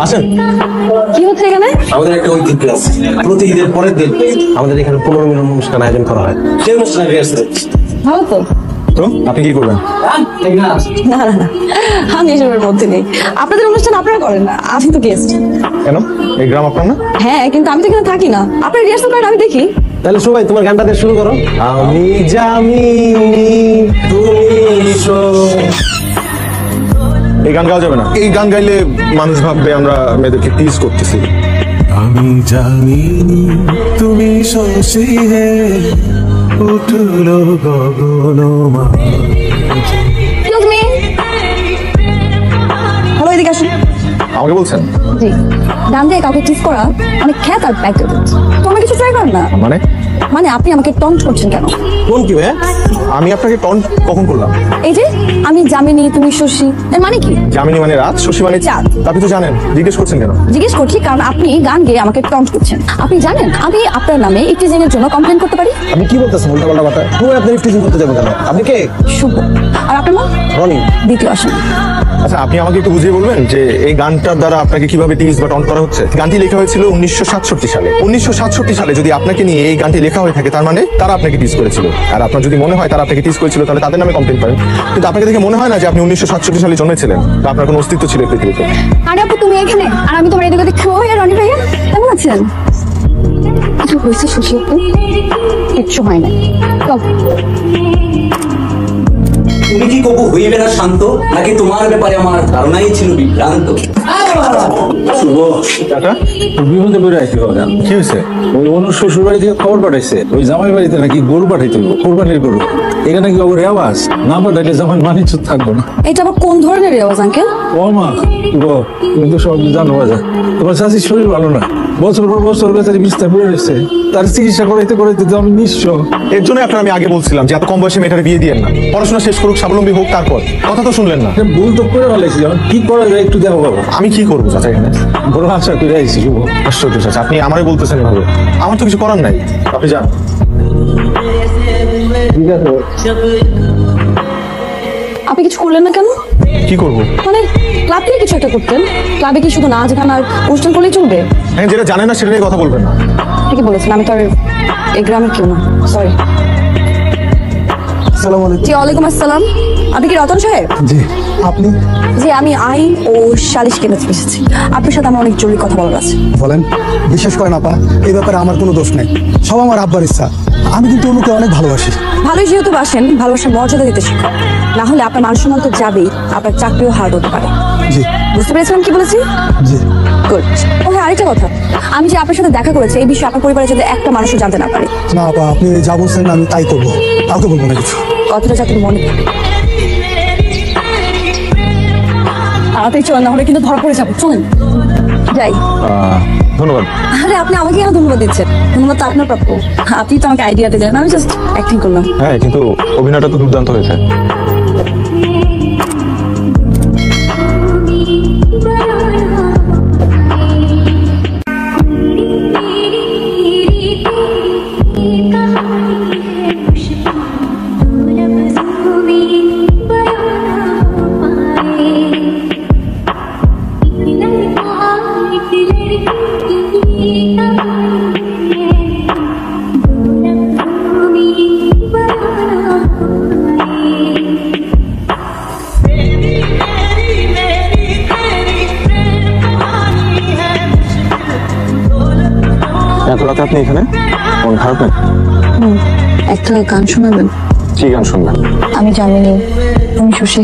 আসেন। কি হচ্ছে এখানে? আমাদের একটা ঐতিহ্য আছে, প্রতি ঈদের পরের দিন আমাদের এখানে পুনর্মিলন অনুষ্ঠান আয়োজন করা হয়। সেই অনুষ্ঠানে ভালো তো। তো আপনি কি করবেন? না না না, আমি এসবের মধ্যে নেই। আপনাদের অনুষ্ঠান আপনারা করেন না, আমি তো গেস্ট। কেন? এই গ্রাম আপনার না? হ্যাঁ, কিন্তু আমি তো এখানে থাকি না। আপনার রিহার্সাল করেন, আমি দেখি। তাহলে সবাই তোমার গানটা দিয়ে শুরু করো। আমি জামিনী তুমি। এই গান গাওয়া যাবে না। এই গান গাইলে মানুষ ভাববে আমরা মেয়েদেরকে টিজ করতেছি। আমি জামিনী তুমি শশী হে উঠলো গগন মা। হ্যালো, এদিকে আসুন। আমাকে বলছেন? জি, গান দিয়ে কাউকে টিস করা অনেক খ্যাত আর ব্যাক তোমরা কিছু ট্রাই করেন না? মানে আপনি আমাকে টন্ট করছেন কেন? কোন কি ভাই? আমি আপনাকে টন্ট কখন করলাম? এই যে আমি জামিনী তুমি শশী, এর মানে কি? জামিনী মানে রাত, শশী মানে চাঁদ। আপনি তো জানেন, জিজ্ঞেস করছেন কেন? জিজ্ঞেস করছি কারণ আপনি গান গেয়ে আমাকে টন্ট করছেন। আপনি জানেন আমি আপনার নামে ইফটিজিং এর জন্য কমপ্লেইন করতে পারি। আপনি কি বলতেছেন উল্টাপাল্টা কথা? তুমি আপনি ইফটিজিং করতে যাবেন কেন? আপনি কে? শুভ। আর আপনার নাম? রনি। দ্বিতীয় আসামি। আচ্ছা, আপনি আমাকে একটু বুঝিয়ে বলবেন যে এই গানটার দ্বারা আপনাকে কিভাবে টিজ বা টন্ট করা হচ্ছে? গানটি লেখা হয়েছিল 1967 সালে। 1967 সালে যদি আপনাকে নিয়ে এই গানটি লেখা হয়ে থাকে, তার মানে তারা আপনাকে টিজ করেছিল। আর আপনার যদি মনে হয় তারা আপনাকে টিজ করেছিল, তাহলে তাদের নামে কমপ্লেইন করেন। কিন্তু আপনাকে দেখে মনে হয় না যে আপনি 1967 সালে জন্মেছিলেন বা আপনার কোনো অস্তিত্ব ছিল পৃথিবীতে। আরে আপু, তুমি এখানে আর আমি তোমার এদিকে দেখো। রনি ভাইয়া কেমন আছেন? কিছু হয়েছে শশী আপু? কিচ্ছু হয় না। তুমি কি কবু হইবে না শান্ত, নাকি তোমার ব্যাপারে আমার ধারণাই ছিল বিভ্রান্ত? শুভ টাকা বিপদে বেড়ে আইতে হবে। কি হয়েছে? ওই অনু শ্বশুর বাড়ি থেকে খবর পাঠাইছে ওই জামাই বাড়িতে নাকি গরু পাঠাইতে হবে, কোরবানির গরু। এখানে কি ওর আওয়াজ না পাঠাইলে জামাই মানিচ থাকবো না। এটা আবার কোন ধরনের আওয়াজ আঙ্কেল? ও মা গো, তুমি তো সব জানো বাজা, তোমার শাশির শরীর ভালো না, বছর পর বছর বেচারি বিস্তার পড়ে রয়েছে, তার চিকিৎসা করাইতে করাইতে তো আমি নিঃস্ব। এর জন্য আপনার আমি আগে বলছিলাম যে এত কম বয়সে মেয়েটার বিয়ে দিয়েন না, পড়াশোনা শেষ করুক, স্বাবলম্বী হোক, তারপর। কথা তো শুনলেন না। ভুল তো করে ফেলাইছি, কি করা যায় একটু দেখো বাবা। আমি কি করবো চাচা এখানে? বড় আশা করে আইসি শুভ। আশ্চর্য চাচা, আপনি আমারই বলতেছেন এভাবে। আমার তো কিছু করার নাই, আপনি যান। ঠিক আছে, আপনি কিছু করলেন না কেন? কি করবো? মানে ক্লাব থেকে কিছু একটা করতেন। ক্লাবে কি শুধু নাচ গান আর অনুষ্ঠান করলেই চলবে? হ্যাঁ, যেটা জানেন না সেটা নিয়ে কথা বলবেন না। ঠিকই বলেছেন, আমি তো আর এই গ্রামের কেউ না। সরি। আসসালামু আলাইকুম। জি, ওয়ালাইকুম আসসালাম। আপনি কি রতন সাহেব? জি, আপনি? জি, আমি আইন ও সালিশ কেন্দ্রে এসেছি। আপনার সাথে আমার অনেক জরুরি কথা বলার আছে। বলেন। বিশ্বাস করেন আপা, এই ব্যাপারে আমার কোনো দোষ নেই, সব আমার আব্বার ইচ্ছা। আমি কিন্তু অনুকে অনেক ভালোবাসি। ভালোই যেহেতু বাসেন, ভালোবাসার মর্যাদা দিতে শিখুন, না হলে আপনার মান সম্মান তো যাবেই, আপনার চাকরিও হার হতে পারে। জি। বুঝতে পেরেছিলাম কি বলেছি? জি। গুড। ও হ্যাঁ, আরেকটা কথা, আমি যে আপনার সাথে দেখা করেছি এই বিষয়ে আপনার পরিবারে যদি একটা মানুষও জানতে না পারে। না আপা, আপনি যা বলছেন আমি তাই করবো, কাউকে বলবো না কিছু। কথাটা যাতে মনে থাকে। তাড়াতাড়ি চলেন, না হলে কিন্তু ধরা পড়ে যাবো। চলেন যাই। ধন্যবাদ। আরে আপনি আমাকে কেন ধন্যবাদ দিচ্ছেন? ধন্যবাদ তো আপনার প্রাপ্য। আপনি তো আমাকে আইডিয়া দিলেন, আমি জাস্ট অ্যাক্টিং করলাম। হ্যাঁ, কিন্তু অভিনয়টা তো দুর্দান্ত হয়েছে। এত রাতে আপনি এখানে? মন খারাপ না? একটা গান শোনাবেন? কি গান শুনবেন? আমি জানি তুমি শশী।